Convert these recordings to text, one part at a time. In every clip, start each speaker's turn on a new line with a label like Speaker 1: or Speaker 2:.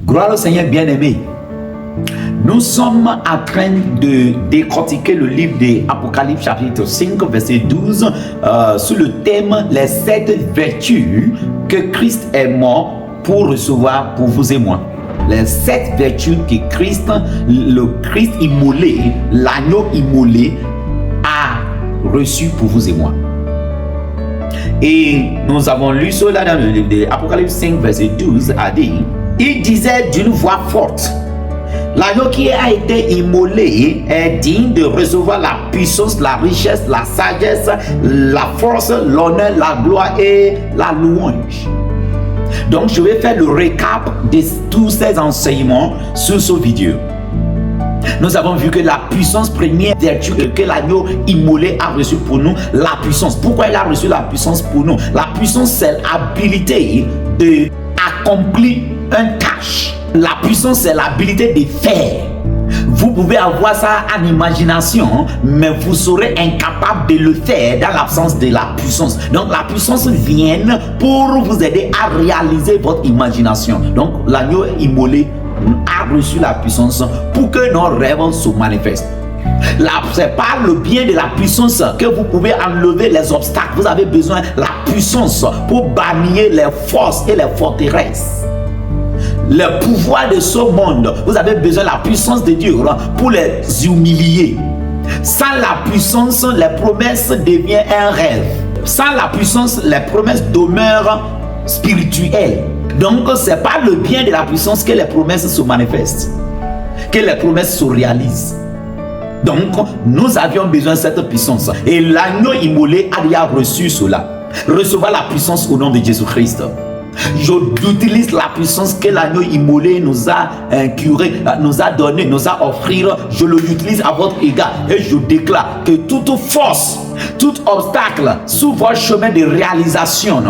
Speaker 1: Gloire au Seigneur bien-aimé. Nous sommes en train de décortiquer le livre de Apocalypse chapitre 5 verset 12 sous le thème les 7 vertus que Christ est mort pour recevoir pour vous et moi. Les 7 vertus que le Christ immolé, l'agneau immolé a reçu pour vous et moi. Et nous avons lu cela dans le livre de Apocalypse 5 verset 12 a dit, il disait d'une voix forte, l'agneau qui a été immolé est digne de recevoir la puissance, la richesse, la sagesse, la force, l'honneur, la gloire et la louange. Donc je vais faire le récap de tous ces enseignements sur ce vidéo. Nous avons vu que la puissance première vertu que l'agneau immolé a reçu pour nous, la puissance. Pourquoi il a reçu la puissance pour nous? La puissance, c'est l'habilité d'accomplir un tâche. La puissance, c'est l'habilité de faire. Vous pouvez avoir ça en imagination, mais vous serez incapable de le faire dans l'absence de la puissance. Donc la puissance vient pour vous aider à réaliser votre imagination. Donc l'agneau immolé a reçu la puissance pour que nos rêves se manifestent. C'est par le bien de la puissance que vous pouvez enlever les obstacles. Vous avez besoin de la puissance pour bannir les forces et les forteresses. Le pouvoir de ce monde, vous avez besoin de la puissance de Dieu pour les humilier. Sans la puissance, les promesses deviennent un rêve. Sans la puissance, les promesses demeurent spirituelles. Donc, c'est par le bien de la puissance que les promesses se manifestent, que les promesses se réalisent. Donc, nous avions besoin de cette puissance. Et l'agneau immolé a déjà reçu cela. Recevoir la puissance au nom de Jésus-Christ. J'utilise la puissance que l'agneau immolé nous a incuré, nous a donné, nous a offert. Je l'utilise à votre égard et je déclare que toute force, tout obstacle sur votre chemin de réalisation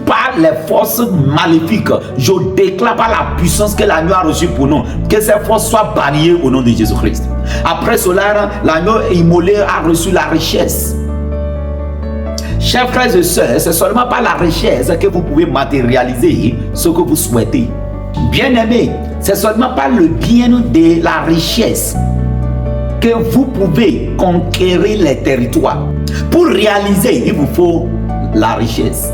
Speaker 1: par les forces maléfiques, je déclare par la puissance que l'agneau a reçue pour nous, que ces forces soient bannies au nom de Jésus-Christ. Après cela, l'agneau immolé a reçu la richesse. Chers frères et sœurs, c'est seulement par la richesse que vous pouvez matérialiser ce que vous souhaitez. Bien-aimés, c'est seulement par le bien de la richesse que vous pouvez conquérir les territoires. Pour réaliser, il vous faut la richesse.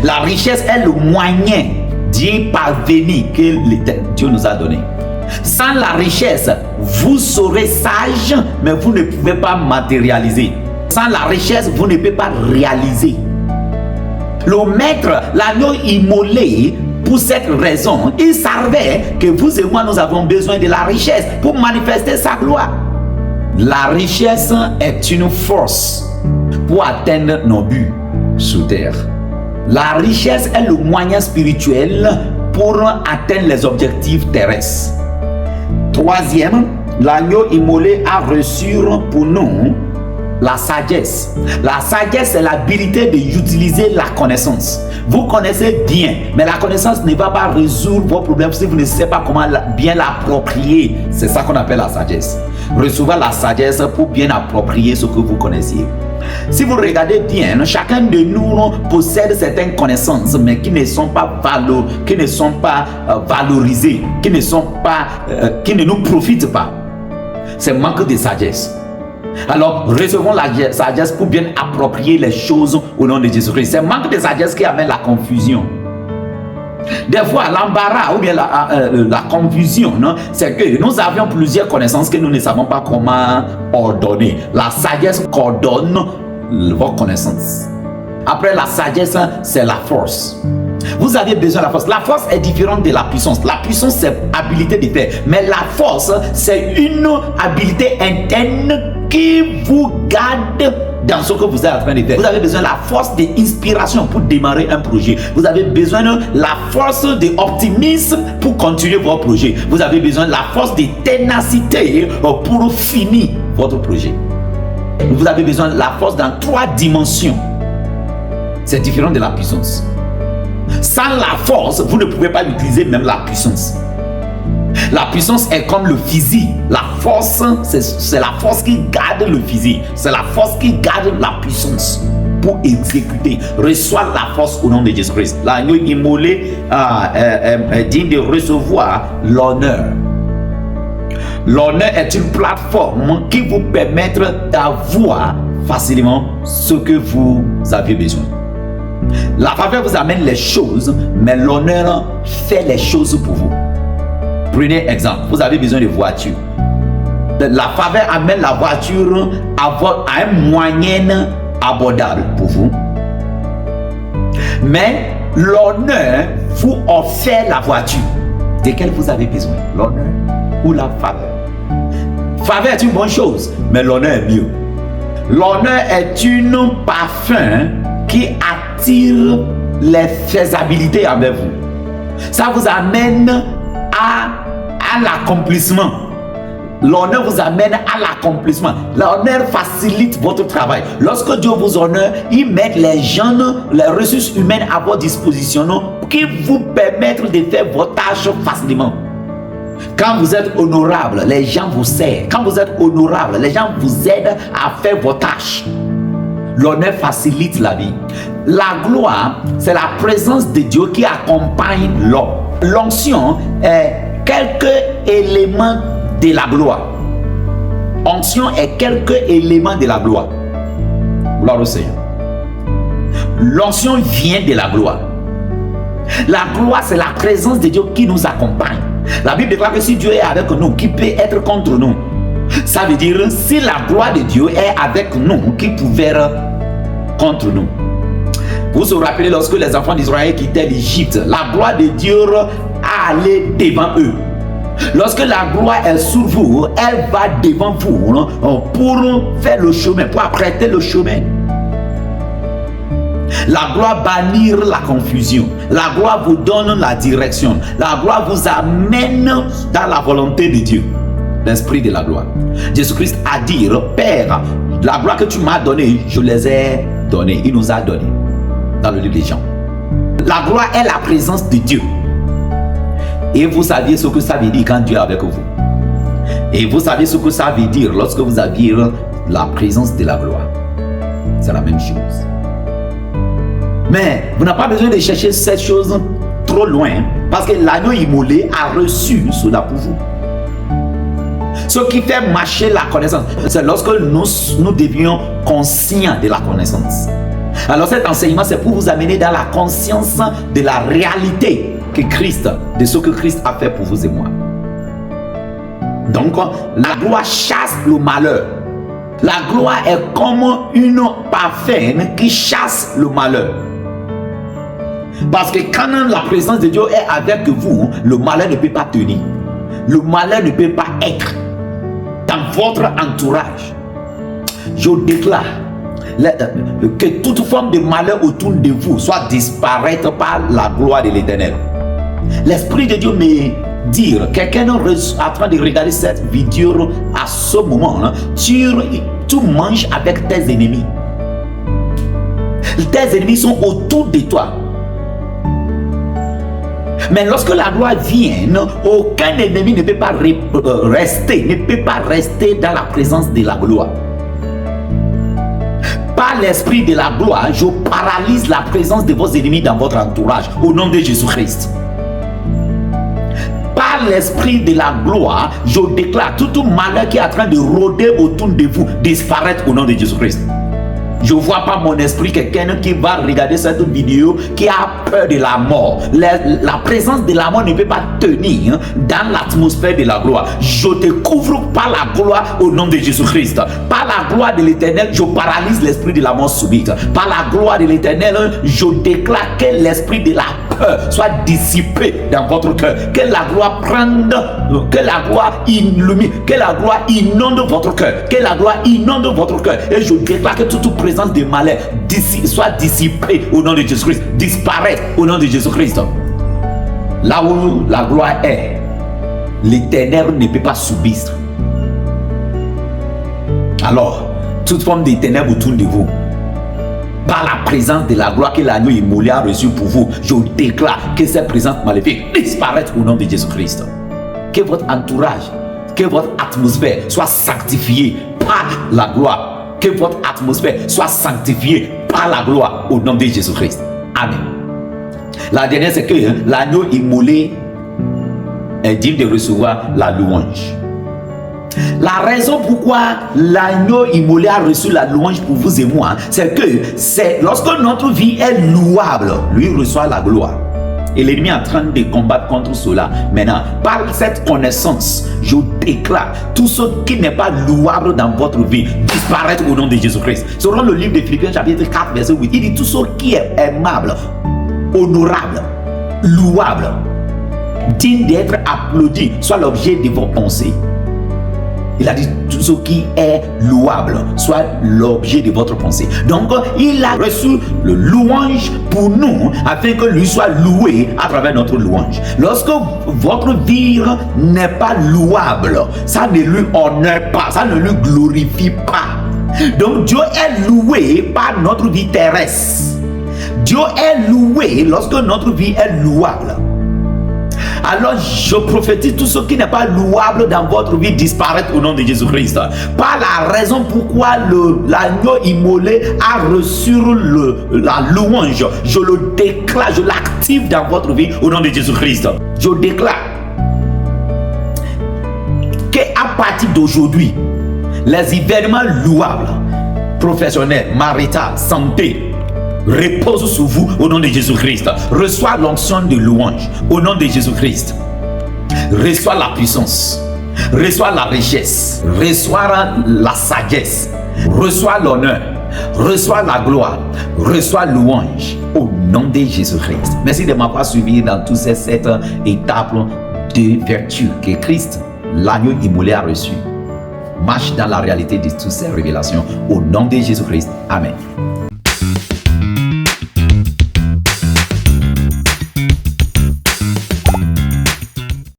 Speaker 1: La richesse est le moyen d'y parvenir que Dieu nous a donné. Sans la richesse, vous serez sage, mais vous ne pouvez pas matérialiser. Sans la richesse, vous ne pouvez pas réaliser. Le maître, l'agneau immolé, pour cette raison, il savait que vous et moi, nous avons besoin de la richesse pour manifester sa gloire. La richesse est une force pour atteindre nos buts sur terre. La richesse est le moyen spirituel pour atteindre les objectifs terrestres. Troisième, l'agneau immolé a reçu pour nous la sagesse. La sagesse, c'est l'habilité d'utiliser la connaissance. Vous connaissez bien, mais la connaissance ne va pas résoudre vos problèmes si vous ne savez pas comment bien l'approprier. C'est ça qu'on appelle la sagesse. Recevoir la sagesse pour bien approprier ce que vous connaissiez. Si vous regardez bien, chacun de nous possède certaines connaissances, mais qui ne sont pas valorisées, qui ne nous profitent pas. C'est manque de sagesse. Alors, recevons la sagesse pour bien approprier les choses au nom de Jésus-Christ. C'est manque de sagesse qui amène la confusion. Des fois, l'embarras ou bien la confusion, c'est que nous avions plusieurs connaissances que nous ne savons pas comment ordonner. La sagesse coordonne vos connaissances. Après la sagesse, c'est la force. Vous avez besoin de la force. La force est différente de la puissance. La puissance, c'est l'habilité de faire. Mais la force, c'est une habilité interne qui vous garde dans ce que vous êtes en train de faire. Vous avez besoin de la force d'inspiration pour démarrer un projet. Vous avez besoin de la force d'optimisme pour continuer votre projet. Vous avez besoin de la force de ténacité pour finir votre projet. Vous avez besoin de la force dans 3 dimensions. C'est différent de la puissance. Sans la force, vous ne pouvez pas utiliser même la puissance. La puissance est comme le physique. La force, c'est la force qui garde le physique. C'est la force qui garde la puissance pour exécuter. Reçois la force au nom de Jésus-Christ. L'agneau immolé digne de recevoir l'honneur. L'honneur est une plateforme qui vous permet d'avoir facilement ce que vous avez besoin. La faveur vous amène les choses, mais l'honneur fait les choses pour vous. Prenez exemple, vous avez besoin de voiture. La faveur amène la voiture à un moyen abordable pour vous. Mais l'honneur vous offre la voiture de laquelle vous avez besoin. L'honneur ou la faveur. Faveur est une bonne chose, mais l'honneur est mieux. L'honneur est une parfum qui attire les faisabilités avec vous. Ça vous amène à l'accomplissement. L'honneur vous amène à l'accomplissement. L'honneur facilite votre travail. Lorsque Dieu vous honore, il met les gens, les ressources humaines à votre disposition qui vous permettent de faire vos tâches facilement. Quand vous êtes honorable, les gens vous servent. Quand vous êtes honorable, les gens vous aident à faire vos tâches. L'honneur facilite la vie. La gloire, c'est la présence de Dieu qui accompagne l'homme. L'onction est quelques éléments de la gloire. Onction est quelques éléments de la gloire. Gloire au Seigneur. L'onction vient de la gloire. La gloire, c'est la présence de Dieu qui nous accompagne. La Bible déclare que si Dieu est avec nous, qui peut être contre nous? Ça veut dire, si la gloire de Dieu est avec nous, qui pouvait être contre nous? Vous vous rappelez lorsque les enfants d'Israël quittaient l'Égypte, la gloire de Dieu allait devant eux. Lorsque la gloire est sur vous, elle va devant vous pour faire le chemin, pour apprêter le chemin. La gloire bannit la confusion. La gloire vous donne la direction. La gloire vous amène dans la volonté de Dieu. L'esprit de la gloire. Jésus-Christ a dit, Père, la gloire que tu m'as donnée, je les ai données. Il nous a donné. Dans le livre des Jean. La gloire est la présence de Dieu. Et vous saviez ce que ça veut dire quand Dieu est avec vous. Et vous savez ce que ça veut dire lorsque vous aviez la présence de la gloire. C'est la même chose. Mais vous n'avez pas besoin de chercher cette chose trop loin, parce que l'agneau immolé a reçu cela pour vous. Ce qui fait marcher la connaissance, c'est lorsque nous devions conscients de la connaissance. Alors cet enseignement, c'est pour vous amener dans la conscience de la réalité que Christ, de ce que Christ a fait pour vous et moi. Donc, la gloire chasse le malheur. La gloire est comme une parfum qui chasse le malheur. Parce que quand la présence de Dieu est avec vous, le malheur ne peut pas tenir. Le malheur ne peut pas être dans votre entourage. Je déclare que toute forme de malheur autour de vous soit disparaître par la gloire de l'Éternel. L'Esprit de Dieu me dit, quelqu'un est en train de regarder cette vidéo à ce moment, tu manges avec tes ennemis. Tes ennemis sont autour de toi. Mais lorsque la gloire vient, aucun ennemi ne peut pas rester dans la présence de la gloire. Par l'esprit de la gloire, je paralyse la présence de vos ennemis dans votre entourage au nom de Jésus-Christ. Par l'esprit de la gloire, je déclare tout malheur qui est en train de rôder autour de vous disparaître au nom de Jésus-Christ. Je ne vois pas mon esprit quelqu'un qui va regarder cette vidéo qui a peur de la mort. La présence de la mort ne peut pas tenir dans l'atmosphère de la gloire. Je te couvre par la gloire au nom de Jésus-Christ. Par la gloire de l'Éternel, je paralyse l'esprit de la mort subite. Par la gloire de l'Éternel, je déclare que l'esprit de la peur soit dissipé dans votre cœur. Que la gloire prenne, que la gloire illumine, que la gloire inonde votre cœur. Que la gloire inonde votre cœur. Et je déclare que toute présence de malheur soit dissipée au nom de Jésus-Christ. Disparaître au nom de Jésus-Christ. Là où la gloire est, l'Éternel ne peut pas subir. Alors, toute forme de ténèbres autour de vous, par la présence de la gloire que l'agneau immolé a reçue pour vous, je déclare que cette présence maléfique disparaît au nom de Jésus-Christ. que votre entourage, que votre atmosphère soit sanctifiée par la gloire. Que votre atmosphère soit sanctifiée par la gloire au nom de Jésus-Christ. Amen. La dernière, c'est que l'agneau immolé est digne de recevoir la louange. La raison pourquoi l'agneau immolé a reçu la louange pour vous et moi, c'est que lorsque notre vie est louable, lui reçoit la gloire. Et l'ennemi est en train de combattre contre cela. Maintenant, par cette connaissance, je déclare tout ce qui n'est pas louable dans votre vie disparaître au nom de Jésus-Christ. Selon le livre de Philippiens chapitre 4 verset 8, il dit tout ce qui est aimable, honorable, louable, digne d'être applaudi, soit l'objet de vos pensées. Il a dit tout ce qui est louable soit l'objet de votre pensée. Donc, il a reçu le louange pour nous afin que lui soit loué à travers notre louange. Lorsque votre vie n'est pas louable, ça ne lui honore pas, ça ne lui glorifie pas. Donc, Dieu est loué par notre vie terrestre. Dieu est loué lorsque notre vie est louable. Alors je prophétise tout ce qui n'est pas louable dans votre vie disparaître au nom de Jésus-Christ. Par la raison pourquoi l'agneau immolé a reçu la louange, je le déclare, je l'active dans votre vie au nom de Jésus-Christ. Je déclare qu'à partir d'aujourd'hui, les événements louables, professionnels, maritaux, santé, repose sur vous au nom de Jésus-Christ. Reçois l'onction de louange au nom de Jésus-Christ. Reçois la puissance, reçois la richesse, reçois la sagesse, reçois l'honneur, reçois la gloire, reçois louange au nom de Jésus-Christ. Merci de m'avoir suivi dans toutes ces 7 étapes de vertu que Christ, l'agneau immolé, a reçu. Marche dans la réalité de toutes ces révélations au nom de Jésus-Christ. Amen.